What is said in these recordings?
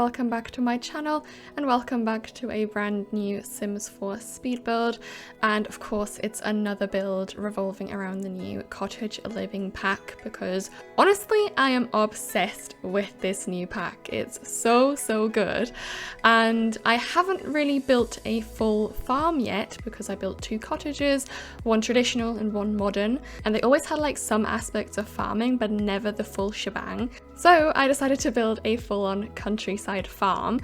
welcome back to my channel and welcome back to a brand new Sims 4 speed build. And of course it's another build revolving around the new Cottage Living Pack because honestly I am obsessed with this new pack. It's so good, and I haven't really built a full farm yet because I built 2 cottages, one traditional and one modern, and they always had like some aspects of farming but never the full shebang. So I decided to build a full-on countryside farm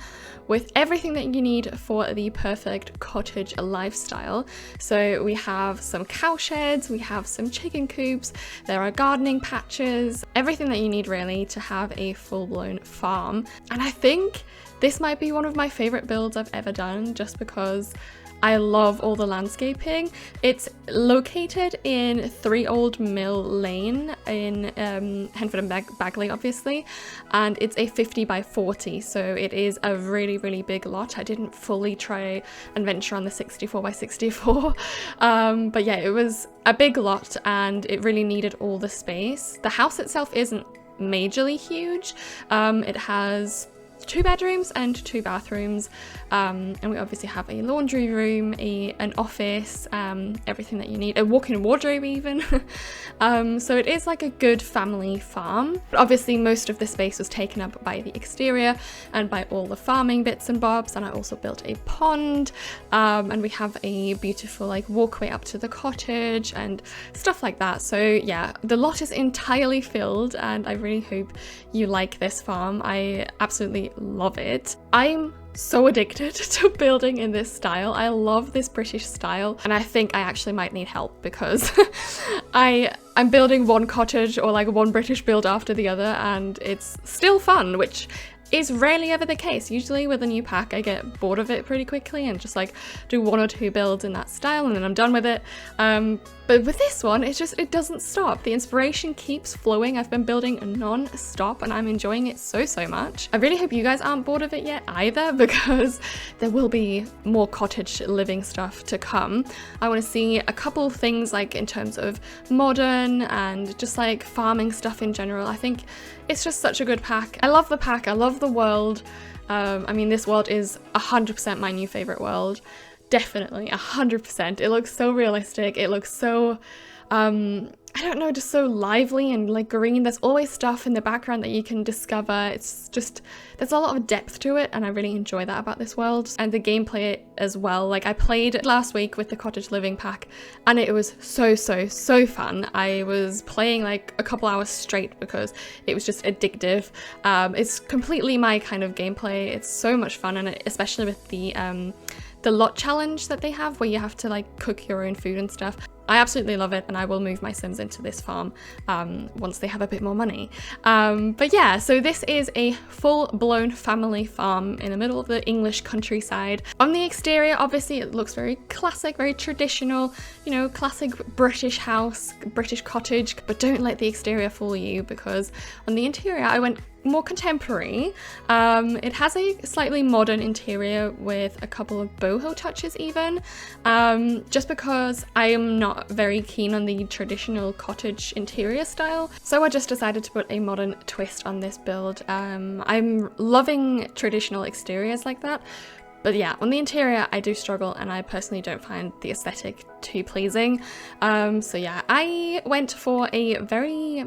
with everything that you need for the perfect cottage lifestyle. So we have some cow sheds, we have some chicken coops, there are gardening patches, everything that you need really to have a full-blown farm. And I think this might be one of my favorite builds I've ever done just because I love all the landscaping. It's located in 3 Olde Mill Lane in Henford-on-Bagley obviously, and it's a 50 by 40, so it is a really big lot. I didn't fully try and venture on the 64 by 64, but yeah, it was a big lot and it really needed all the space. The house itself isn't majorly huge. It has 2 bedrooms and 2 bathrooms, and we obviously have a laundry room, an office, everything that you need, a walk-in wardrobe even. So it is like a good family farm. But obviously most of the space was taken up by the exterior and by all the farming bits and bobs, and I also built a pond, and we have a beautiful like walkway up to the cottage and stuff like that. So yeah, the lot is entirely filled and I really hope you like this farm. I absolutely love it. I'm so addicted to building in this style. I love this British style, and I think I actually might need help because I'm building one cottage or like one British build after the other, and it's still fun, which is rarely ever the case. Usually with a new pack I get bored of it pretty quickly and just like do 1 or 2 builds in that style and then I'm done with it. But with this one, it doesn't stop. The inspiration keeps flowing. I've been building non-stop and I'm enjoying it so much. I really hope you guys aren't bored of it yet either, because there will be more cottage living stuff to come. I want to see a couple of things like in terms of modern and just like farming stuff in general. I think it's just such a good pack. I love the pack, I love the world. I mean, this world is 100% my new favorite world. Definitely 100%. It looks so realistic. It looks so I don't know, just so lively and like green. There's always stuff in the background that you can discover. It's just, there's a lot of depth to it and I really enjoy that about this world. And the gameplay as well. Like I played last week with the Cottage Living Pack and it was so fun. I was playing like a couple hours straight because it was just addictive. It's completely my kind of gameplay. It's so much fun, and especially with the lot challenge that they have where you have to like cook your own food and stuff. I absolutely love it and I will move my Sims into this farm once they have a bit more money. But yeah, so this is a full-blown family farm in the middle of the English countryside. On the exterior, obviously it looks very classic, very traditional, you know, classic British house, British cottage, but don't let the exterior fool you because on the interior I went more contemporary. It has a slightly modern interior with a couple of boho touches even, just because I am not very keen on the traditional cottage interior style, so I just decided to put a modern twist on this build. I'm loving traditional exteriors like that, but yeah, on the interior I do struggle and I personally don't find the aesthetic too pleasing. So yeah, I went for a very,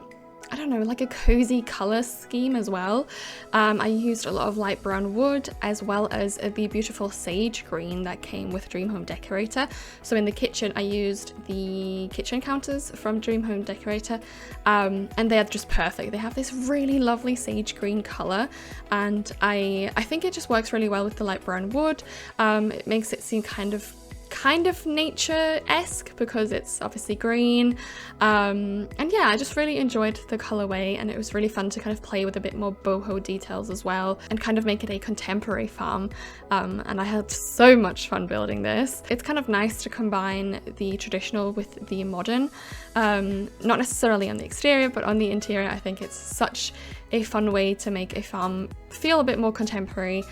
I don't know, like a cozy color scheme as well. I used a lot of light brown wood as well as the beautiful sage green that came with Dream Home Decorator. So in the kitchen I used the kitchen counters from Dream Home Decorator, and they're just perfect. They have this really lovely sage green color and I think it just works really well with the light brown wood. It makes it seem kind of nature-esque because it's obviously green, and yeah, I just really enjoyed the colorway and it was really fun to kind of play with a bit more boho details as well and kind of make it a contemporary farm, and I had so much fun building this. It's kind of nice to combine the traditional with the modern, not necessarily on the exterior but on the interior. I think it's such a fun way to make a farm feel a bit more contemporary.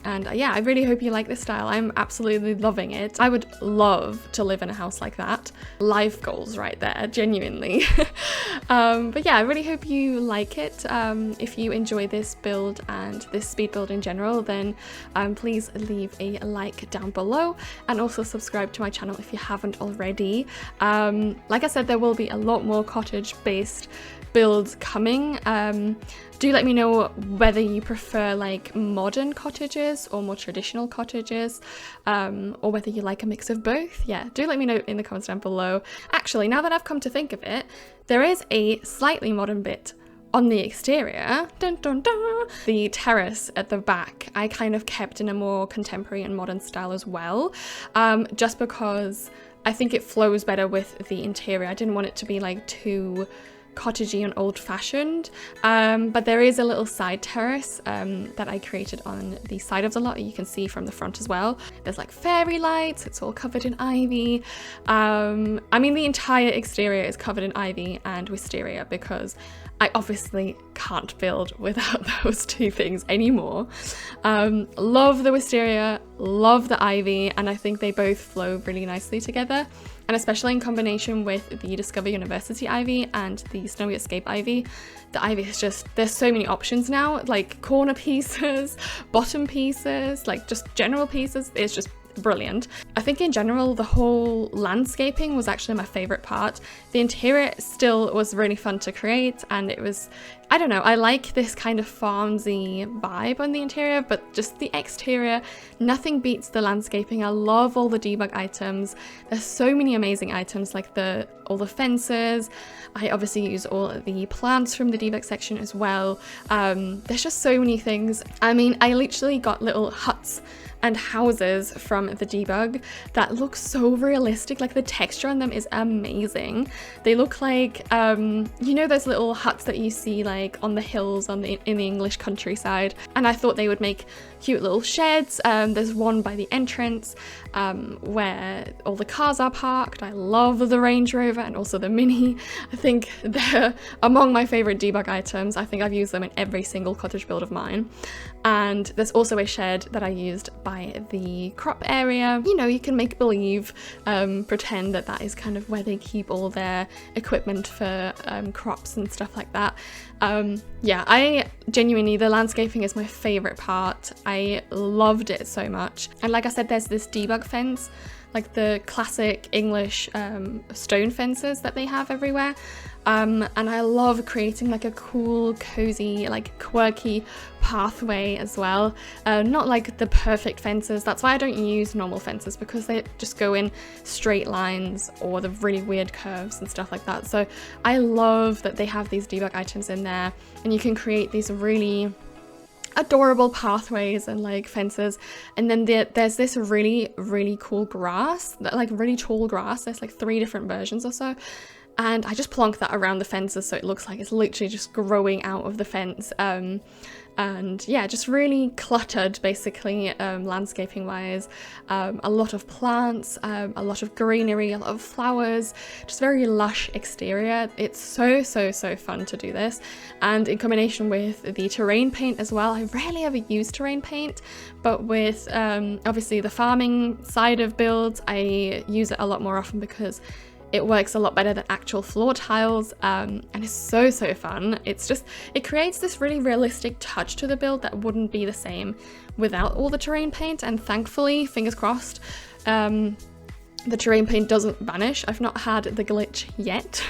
And yeah, I really hope you like this style. I'm absolutely loving it. I would love to live in a house like that. Life goals right there, genuinely. But yeah, I really hope you like it. If you enjoy this build and this speed build in general, then please leave a like down below, and also subscribe to my channel if you haven't already. Like I said, there will be a lot more cottage based builds coming. Do let me know whether you prefer like modern cottages or more traditional cottages, or whether you like a mix of both. Yeah, do let me know in the comments down below. Actually, now that I've come to think of it, there is a slightly modern bit on the exterior. Dun, dun, dun. The terrace at the back I kind of kept in a more contemporary and modern style as well, just because I think it flows better with the interior. I didn't want it to be like too cottagey and old-fashioned, but there is a little side terrace that I created on the side of the lot that you can see from the front as well. There's like fairy lights, it's all covered in ivy. I mean, the entire exterior is covered in ivy and wisteria because I obviously can't build without those two things anymore. Love the wisteria, love the ivy, and I think they both flow really nicely together. And especially in combination with the Discover University ivy and the Snowy Escape ivy. The ivy is just, there's so many options now, like corner pieces, bottom pieces, like just general pieces. It's just brilliant. I think in general the whole landscaping was actually my favorite part. The interior still was really fun to create, and it was, I don't know, I like this kind of farmsy vibe on the interior, but just the exterior, nothing beats the landscaping. I love all the debug items. There's so many amazing items, like all the fences. I obviously use all the plants from the debug section as well. There's just so many things. I mean, I literally got little huts and houses from the debug that look so realistic. Like the texture on them is amazing. They look like, you know, those little huts that you see like on the hills in the English countryside. And I thought they would make cute little sheds. There's one by the entrance where all the cars are parked. I love the Range Rover and also the Mini. I think they're among my favorite debug items. I think I've used them in every single cottage build of mine. And there's also a shed that I used by the crop area. You know, you can make believe, pretend that that is kind of where they keep all their equipment for crops and stuff like that. Yeah, I genuinely, the landscaping is my favorite part. I loved it so much. And like I said, there's this debug fence, like the classic English stone fences that they have everywhere. And I love creating like a cool, cozy, like quirky pathway as well. Not like the perfect fences. That's why I don't use normal fences, because they just go in straight lines or the really weird curves and stuff like that. So I love that they have these debug items in there, and you can create these really adorable pathways and like fences. And then there's this really cool grass, like really tall grass. There's like 3 different versions or so. And I just plonk that around the fences so it looks like it's literally just growing out of the fence. And yeah, just really cluttered basically, landscaping wise. A lot of plants, a lot of greenery, a lot of flowers, just very lush exterior. It's so fun to do this. And in combination with the terrain paint as well, I rarely ever use terrain paint, but with obviously the farming side of builds, I use it a lot more often because it works a lot better than actual floor tiles, and it's so fun. It's just, it creates this really realistic touch to the build that wouldn't be the same without all the terrain paint. And thankfully, fingers crossed, the terrain paint doesn't vanish. I've not had the glitch yet.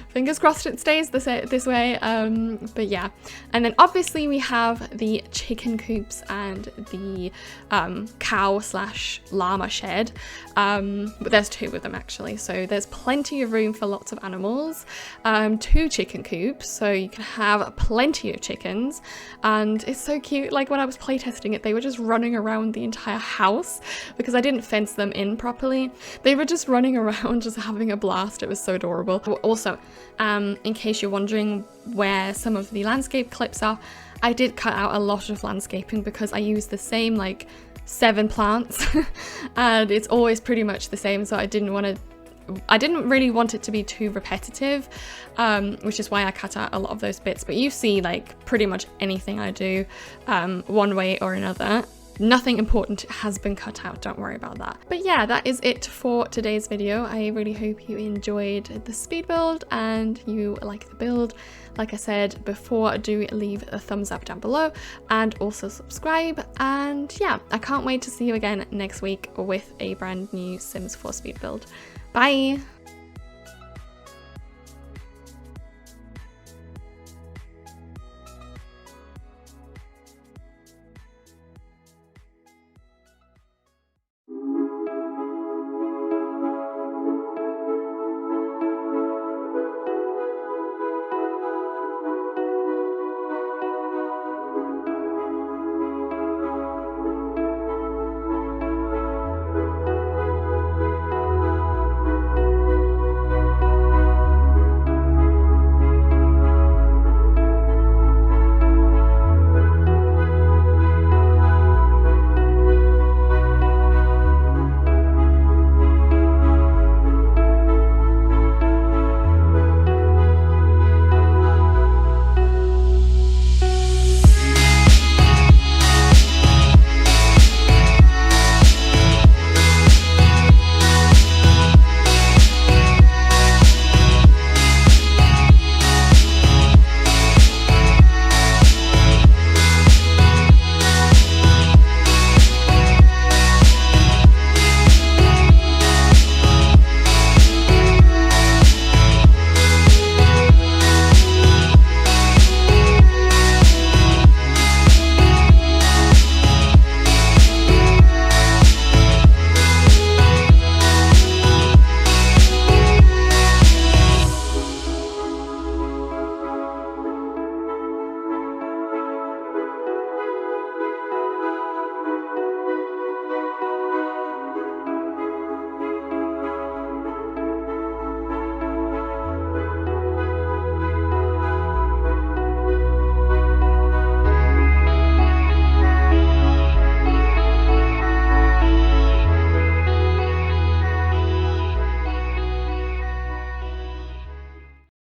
Fingers crossed it stays this way. But yeah, and then obviously we have the chicken coops and the cow/llama shed, but there's 2 of them actually, so there's plenty of room for lots of animals. 2 chicken coops, so you can have plenty of chickens, and it's so cute. Like when I was playtesting it, they were just running around the entire house because I didn't fence them in properly. They were just running around, just having a blast. It was so adorable. Also, in case you're wondering where some of the landscape clips are, I did cut out a lot of landscaping because I use the same like 7 plants and it's always pretty much the same, so I didn't really want it to be too repetitive, which is why I cut out a lot of those bits. But you see like pretty much anything I do one way or another. nothing important has been cut out, don't worry about that. But yeah, that is it for today's video. I really hope you enjoyed the speed build and you like the build. Like I said before, do leave a thumbs up down below and also subscribe. And yeah, I can't wait to see you again next week with a brand new Sims 4 speed build. Bye!